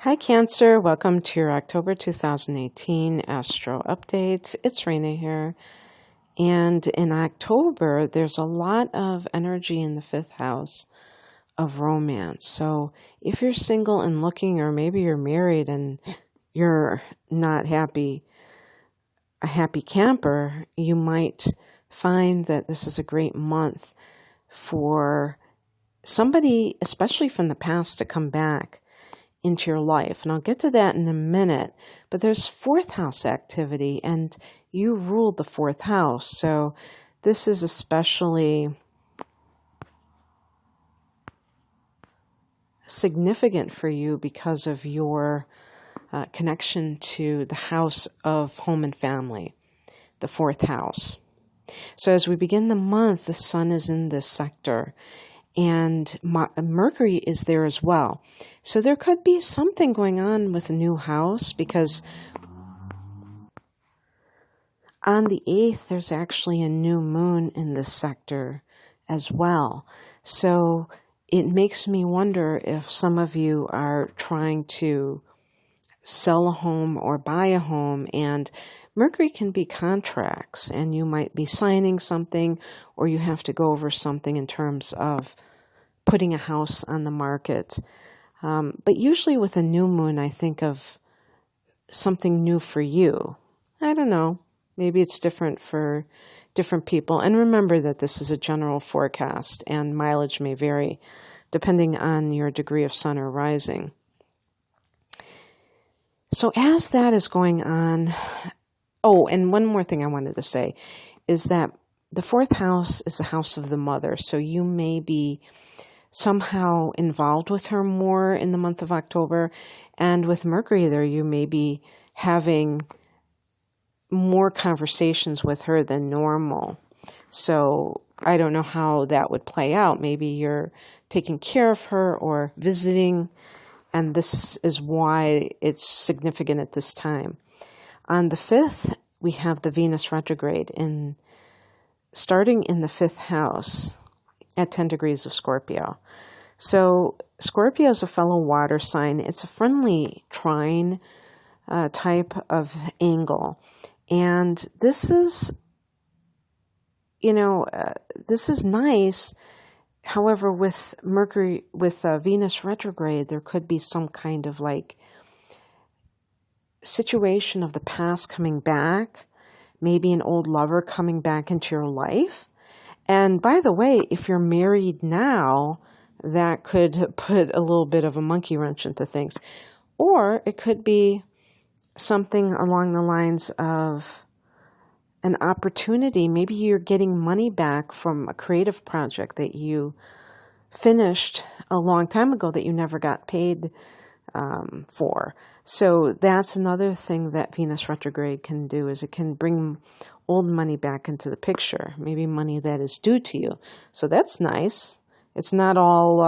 Hi Cancer, welcome to your October 2018 Astro Update. It's Raina here. And in October, there's a lot of energy in the fifth house of romance. So if you're single and looking, or maybe you're married and you're not a happy camper, you might find that this is a great month for somebody, especially from the past, to come back into your life. And I'll get to that in a minute. But there's fourth house activity, and you ruled the fourth house. So this is especially significant for you because of your connection to the house of home and family, the fourth house. So as we begin the month, the sun is in this sector, and Mercury is there as well. So there could be something going on with a new house, because on the 8th, there's actually a new moon in this sector as well. So it makes me wonder if some of you are trying to sell a home or buy a home, and Mercury can be contracts, and you might be signing something, or you have to go over something in terms of putting a house on the market. But usually with a new moon, I think of something new for you. I don't know. Maybe it's different for different people. And remember that this is a general forecast, and mileage may vary depending on your degree of sun or rising. So as that is going on, and one more thing I wanted to say is that the fourth house is the house of the mother. So you may be somehow involved with her more in the month of October. And with Mercury there, you may be having more conversations with her than normal. So I don't know how that would play out. Maybe you're taking care of her or visiting, and this is why it's significant at this time. On the 5th, we have the Venus retrograde starting in the 5th house at 10 degrees of Scorpio. So Scorpio is a fellow water sign. It's a friendly trine type of angle. And this is, this is nice. However, with Venus retrograde, there could be some kind of situation of the past coming back, maybe an old lover coming back into your life. And by the way, if you're married now, that could put a little bit of a monkey wrench into things. Or it could be something along the lines of an opportunity. Maybe you're getting money back from a creative project that you finished a long time ago that you never got paid for. So that's another thing that Venus retrograde can do, is it can bring old money back into the picture, maybe money that is due to you. So that's nice. It's not all,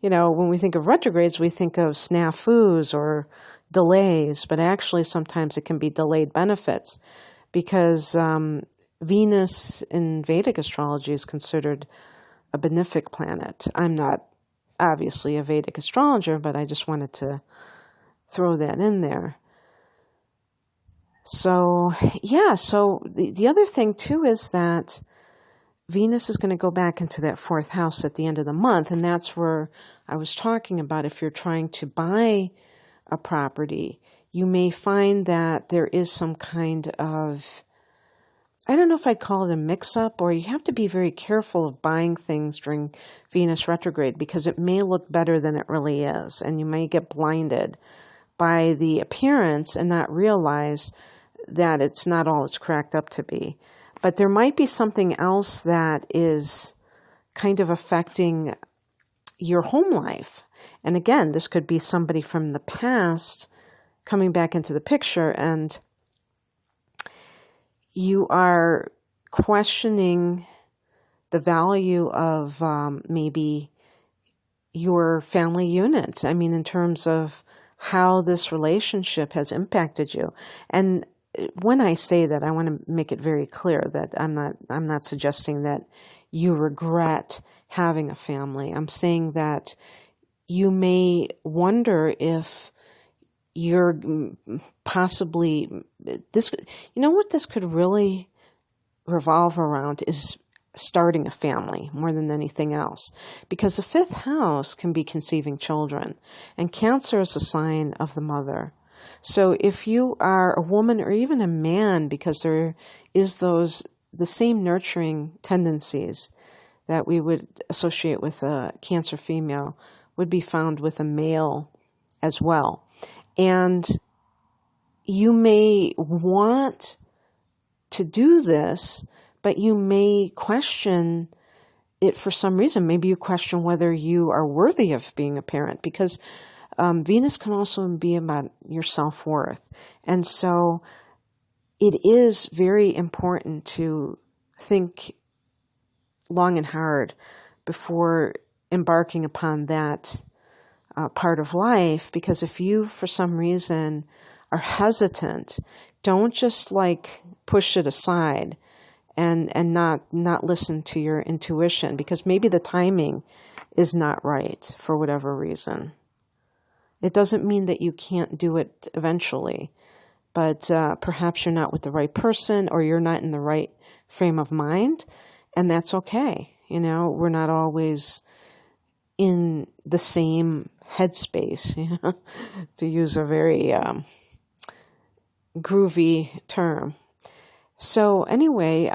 when we think of retrogrades, we think of snafus or delays, but actually sometimes it can be delayed benefits, because Venus in Vedic astrology is considered a benefic planet. I'm not obviously a Vedic astrologer, but I just wanted to throw that in there. So, the other thing too is that Venus is going to go back into that fourth house at the end of the month, and that's where I was talking about if you're trying to buy a property, you may find that there is some kind of, I don't know if I'd call it a mix-up, or you have to be very careful of buying things during Venus retrograde, because it may look better than it really is, and you may get blinded by the appearance and not realize that it's not all it's cracked up to be. But there might be something else that is kind of affecting your home life. And again, this could be somebody from the past coming back into the picture, and you are questioning the value of maybe your family unit. I mean, in terms of how this relationship has impacted you. And when I say that, I want to make it very clear that I'm not suggesting that you regret having a family. I'm saying that you may wonder if you're possibly this, what this could really revolve around is starting a family more than anything else, because the fifth house can be conceiving children, and Cancer is a sign of the mother. So if you are a woman or even a man, because there is the same nurturing tendencies that we would associate with a Cancer female would be found with a male as well. And you may want to do this, but you may question it for some reason. Maybe you question whether you are worthy of being a parent, because Venus can also be about your self-worth. And so it is very important to think long and hard before embarking upon that part of life, because if you, for some reason, are hesitant, don't just push it aside and not listen to your intuition, because maybe the timing is not right for whatever reason. It doesn't mean that you can't do it eventually, but perhaps you're not with the right person, or you're not in the right frame of mind, and that's okay. We're not always in the same headspace, to use a very groovy term. So anyway,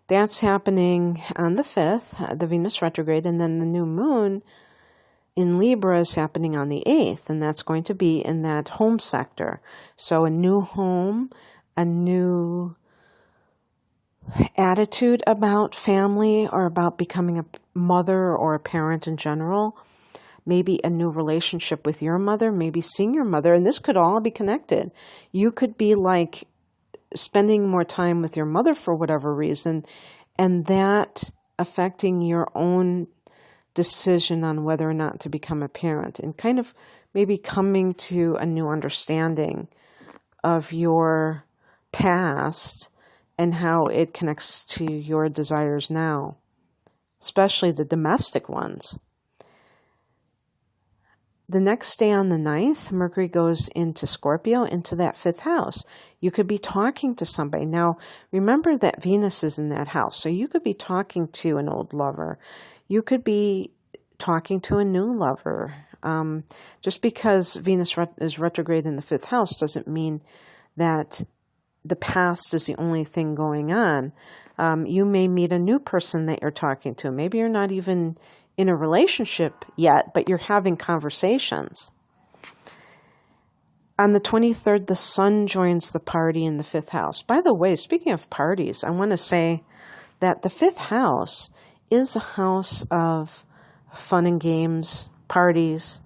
that's happening on the 5th, the Venus retrograde, and then the new moon in Libra is happening on the 8th, and that's going to be in that home sector. So a new home, a new attitude about family or about becoming a mother or a parent in general, maybe a new relationship with your mother, maybe seeing your mother, and this could all be connected. You could be spending more time with your mother for whatever reason, and that affecting your own decision on whether or not to become a parent, and kind of maybe coming to a new understanding of your past and how it connects to your desires now, especially the domestic ones. The next day on the 9th, Mercury goes into Scorpio, into that 5th house. You could be talking to somebody. Now, remember that Venus is in that house, so you could be talking to an old lover. You could be talking to a new lover. Just because Venus is retrograde in the 5th house doesn't mean that the past is the only thing going on. You may meet a new person that you're talking to. Maybe you're not even in a relationship yet, but you're having conversations. On the 23rd, the sun joins the party in the 5th house. By the way, speaking of parties, I want to say that the 5th house is a house of fun and games, parties.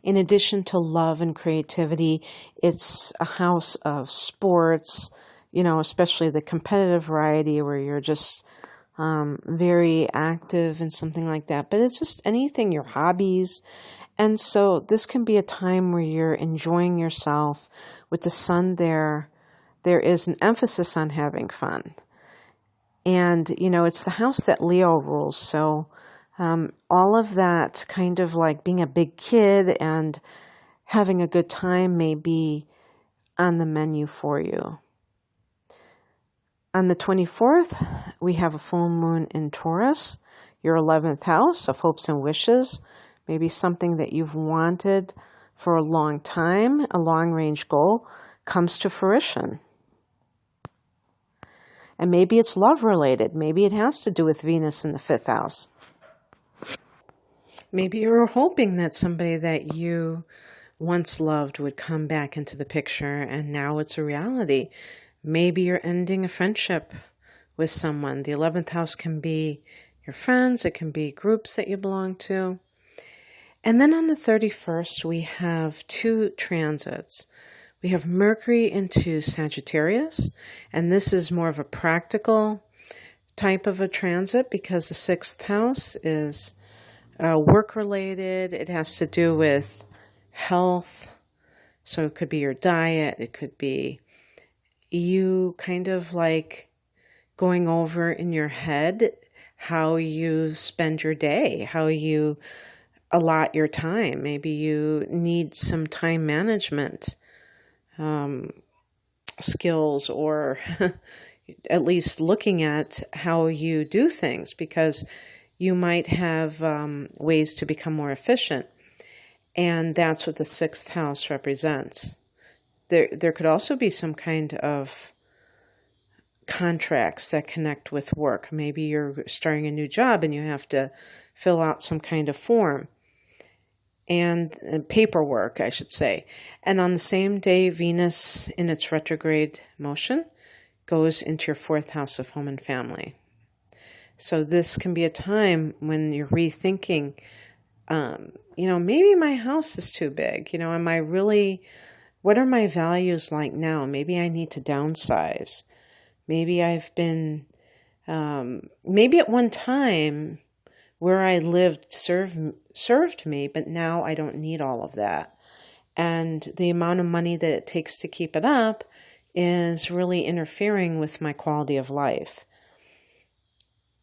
In addition to love and creativity, it's a house of sports, especially the competitive variety where you're just very active and something like that. But it's just anything, your hobbies. And so this can be a time where you're enjoying yourself. With the sun there is an emphasis on having fun. And, it's the house that Leo rules. So all of that kind of being a big kid and having a good time may be on the menu for you. On the 24th, we have a full moon in Taurus, your 11th house of hopes and wishes, maybe something that you've wanted for a long time, a long-range goal, comes to fruition. And maybe it's love-related. Maybe it has to do with Venus in the 5th house. Maybe you were hoping that somebody that you once loved would come back into the picture, and now it's a reality. Maybe you're ending a friendship with someone. The 11th house can be your friends. It can be groups that you belong to. And then on the 31st, we have 2 transits. We have Mercury into Sagittarius, and this is more of a practical type of a transit because the 6th house is work-related. It has to do with health. So it could be your diet. It could be you kind of going over in your head how you spend your day, how you allot your time. Maybe you need some time management skills, or at least looking at how you do things, because you might have ways to become more efficient. And that's what the sixth house represents. There could also be some kind of contracts that connect with work. Maybe you're starting a new job and you have to fill out some kind of form and paperwork, I should say. And on the same day, Venus in its retrograde motion goes into your fourth house of home and family. So this can be a time when you're rethinking, maybe my house is too big. What are my values like now? Maybe I need to downsize. Maybe I've been, maybe at one time where I lived served me, but now I don't need all of that. And the amount of money that it takes to keep it up is really interfering with my quality of life.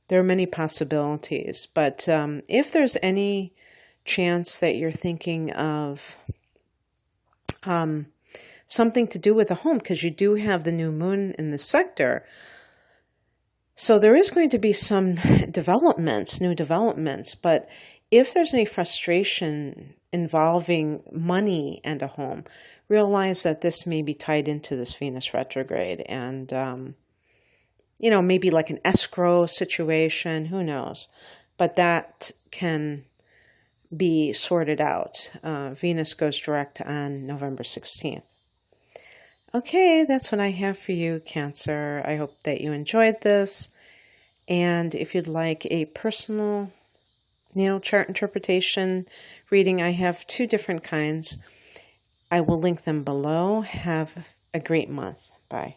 There are many possibilities, but if there's any chance that you're thinking of something to do with a home, because you do have the new moon in the sector, so there is going to be some new developments, but if there's any frustration involving money and a home, realize that this may be tied into this Venus retrograde, and maybe like an escrow situation, who knows, but that can be sorted out. Venus goes direct on November 16th. Okay, that's what I have for you, Cancer. I hope that you enjoyed this. And if you'd like a personal natal chart interpretation reading, I have 2 different kinds. I will link them below. Have a great month. Bye.